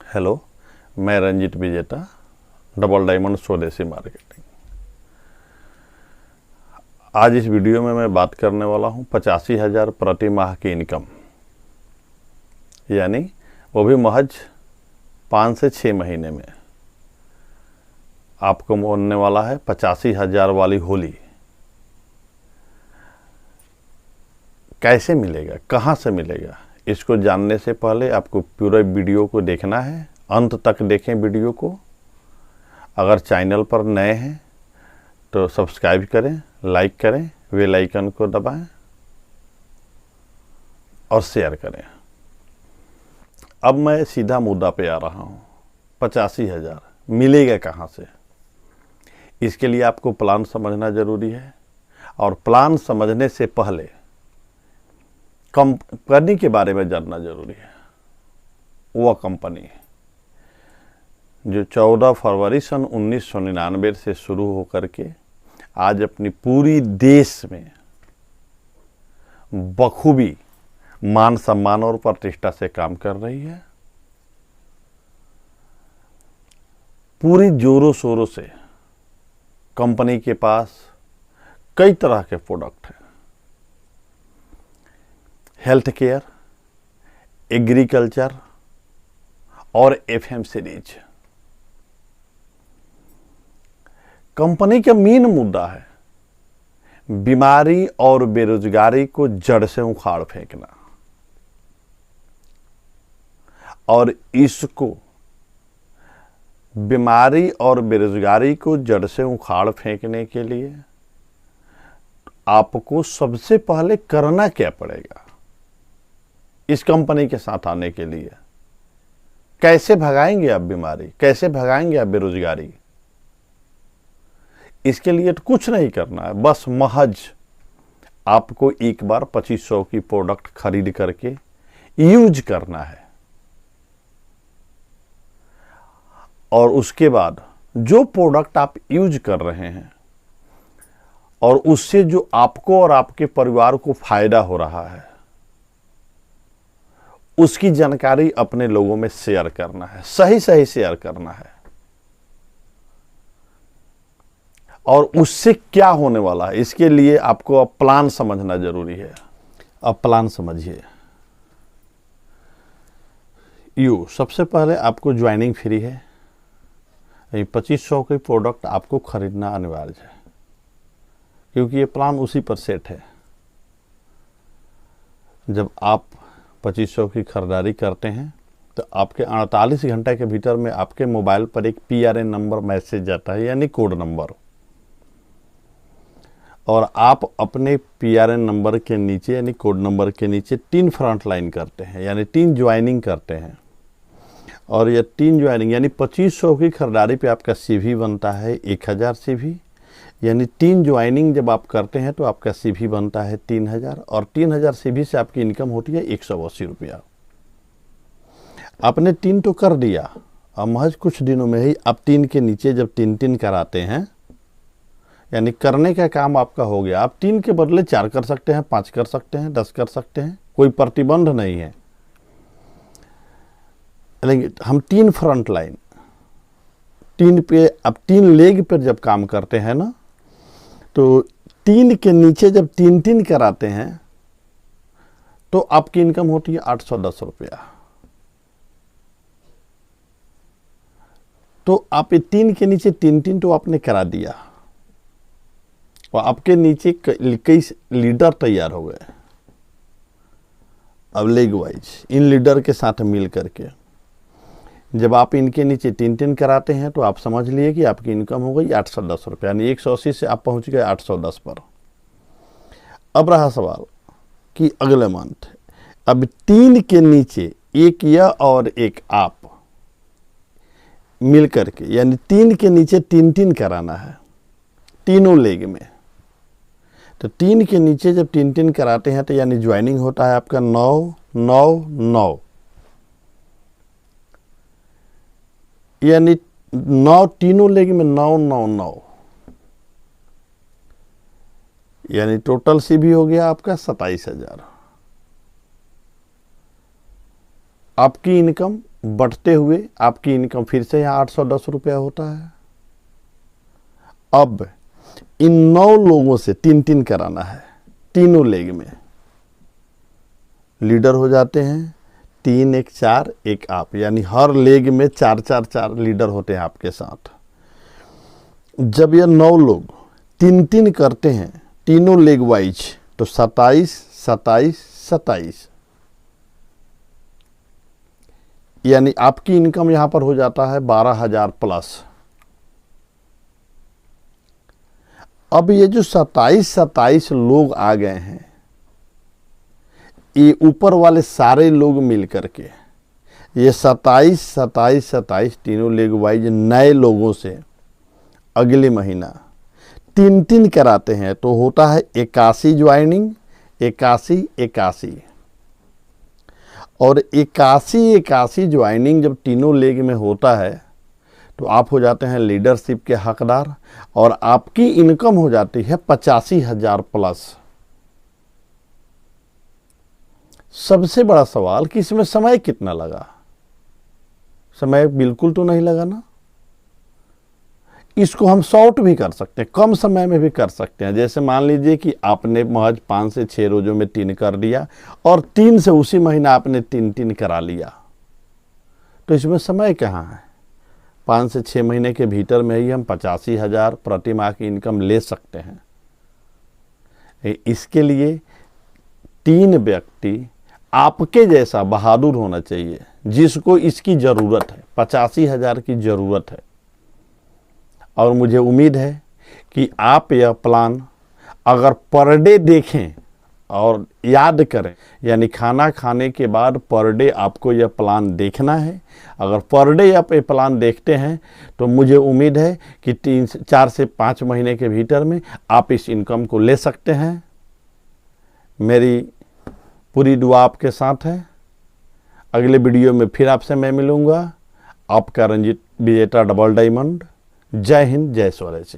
Hello, मैं रंजित विजेता, double diamond स्वदेशी मार्केटिंग। आज इस वीडियो में मैं बात करने वाला हूं 85,000 प्रति माह की इनकम, यानी वो भी महज 5 से 6 महीने में आपको मिलने वाला है 85,000 वाली होली। कैसे मिलेगा, कहाँ से मिलेगा, इसको जानने से पहले आपको पूरे वीडियो को देखना है। अंत तक देखें वीडियो को। अगर चैनल पर नए हैं तो सब्सक्राइब करें, लाइक करें, बेल आइकन को दबाएं और शेयर करें। अब मैं सीधा मुद्दा पे आ रहा हूँ। 85,000 मिलेगा कहाँ से? इसके लिए आपको प्लान समझना जरूरी है, और प्लान समझने से पहले कंपनी के बारे में जानना जरूरी है। वह कंपनी जो 14 फरवरी सन 1999 से शुरू होकर के आज अपनी पूरी देश में बखूबी मान सम्मान और प्रतिष्ठा से काम कर रही है। पूरी जोरों शोरों से कंपनी के पास कई तरह के प्रोडक्ट हैं। हेल्थ केयर, एग्रीकल्चर और एफएम सीरीज। कंपनी का मेन मुद्दा है बीमारी और बेरोजगारी को जड़ से उखाड़ फेंकना, और इसको बीमारी और बेरोजगारी को जड़ से उखाड़ फेंकने के लिए आपको सबसे पहले करना क्या पड़ेगा? इस कंपनी के साथ आने के लिए कैसे भगाएंगे आप बीमारी, कैसे भगाएंगे आप बेरोजगारी? इसके लिए तो कुछ नहीं करना है, बस महज आपको एक बार 2500 की प्रोडक्ट खरीद करके यूज करना है, और उसके बाद जो प्रोडक्ट आप यूज कर रहे हैं और उससे जो आपको और आपके परिवार को फायदा हो रहा है, उसकी जानकारी अपने लोगों में शेयर करना है, सही सही शेयर करना है। और उससे क्या होने वाला है, इसके लिए आपको अब प्लान समझना जरूरी है। अब प्लान समझिए। सबसे पहले आपको ज्वाइनिंग फ्री है। 2500 के प्रोडक्ट आपको खरीदना अनिवार्य है, क्योंकि ये प्लान उसी पर सेट है। जब आप 2500 की खरीदारी करते हैं तो आपके 48 घंटे के भीतर में आपके मोबाइल पर एक PRN नंबर मैसेज जाता है, यानी कोड नंबर, और आप अपने PRN नंबर के नीचे यानी कोड नंबर के नीचे 3 फ्रंट लाइन करते हैं, यानी 3 ज्वाइनिंग करते हैं। और ये 3 ज्वाइनिंग यानी 2500 की खरीदारी पे आपका CV बनता है 1000 CV, यानी 3 ज्वाइनिंग जब आप करते हैं तो आपका CV बनता है 3000, और 3000 CV से आपकी इनकम होती है 180 रुपया। आपने 3 तो कर दिया, अब महज कुछ दिनों में ही आप 3 के नीचे जब 3 कराते हैं, यानी करने का काम आपका हो गया। आप 3 के बदले 4 कर सकते हैं, 5 कर सकते हैं, 10 कर सकते हैं, कोई प्रतिबंध नहीं है। लेकिन हम 3 फ्रंट लाइन 3 पे, अब 3 लेग पर जब काम करते हैं ना, तो 3 के नीचे जब 3 कराते हैं तो आपकी इनकम होती है 810 रुपया। तो आप 3 के नीचे 3 तो आपने करा दिया, और आपके नीचे कई लीडर तैयार हो गए। अब लेग वाइज इन लीडर के साथ मिल करके जब आप इनके नीचे 3 कराते हैं तो आप समझ लिए कि आपकी इनकम हो गई 810 रुपये, यानी 180 से आप पहुंच गए 810 पर। अब रहा सवाल कि अगले मंथ अब 3 के नीचे एक या और एक आप मिल करके, यानी 3 के नीचे 3 कराना है तीनों लेग में। तो 3 के नीचे जब 3 कराते हैं तो यानी ज्वाइनिंग होता है आपका 9, 9, 9, यानी 9 तीनों लेग में 9, 9, 9, यानी टोटल CV हो गया आपका 27,000। आपकी इनकम बढ़ते हुए आपकी इनकम फिर से यहाँ 810 रुपया होता है। अब इन 9 लोगों से 3-3 कराना है, तीनों लेग में लीडर हो जाते हैं। 3 1 4 1 आप, यानी हर लेग में 4 लीडर होते हैं आपके साथ। जब ये 9 लोग 3-3 करते हैं तीनों लेग वाइज, तो 27 27 27, यानी आपकी इनकम यहां पर हो जाता है 12,000 प्लस। अब ये जो 27 लोग आ गए हैं, ये ऊपर वाले सारे लोग मिलकर के ये 27 तीनों लेग वाइज नए लोगों से अगले महीना 3-3 कराते हैं, तो होता है 81 ज्वाइनिंग, 81 और 81 ज्वाइनिंग जब तीनों लेग में होता है तो आप हो जाते हैं लीडरशिप के हकदार और आपकी इनकम हो जाती है 85,000 प्लस। सबसे बड़ा सवाल कि इसमें समय कितना लगा? समय बिल्कुल तो नहीं लगा ना। इसको हम शॉर्ट भी कर सकते हैं, कम समय में भी कर सकते हैं। जैसे मान लीजिए कि आपने महज 5 से 6 रोजों में 3 कर दिया और 3 से उसी महीना आपने 3 करा लिया, तो इसमें समय कहाँ है? 5 से 6 महीने के भीतर में ही हम 85,000 प्रति माह की इनकम ले सकते हैं। इसके लिए 3 व्यक्ति आपके जैसा बहादुर होना चाहिए, जिसको इसकी ज़रूरत है, 85,000 की ज़रूरत है। और मुझे उम्मीद है कि आप यह प्लान अगर पर डे देखें और याद करें, यानी खाना खाने के बाद पर डे आपको यह प्लान देखना है। अगर पर डे आप ये प्लान देखते हैं तो मुझे उम्मीद है कि 4 से 5 महीने के भीतर में आप इस इनकम को ले सकते हैं। मेरी पूरी दुआ आपके साथ है। अगले वीडियो में फिर आपसे मैं मिलूँगा। आपका रंजीत विजेता डबल डायमंड। जय हिंद, जय स्वराज।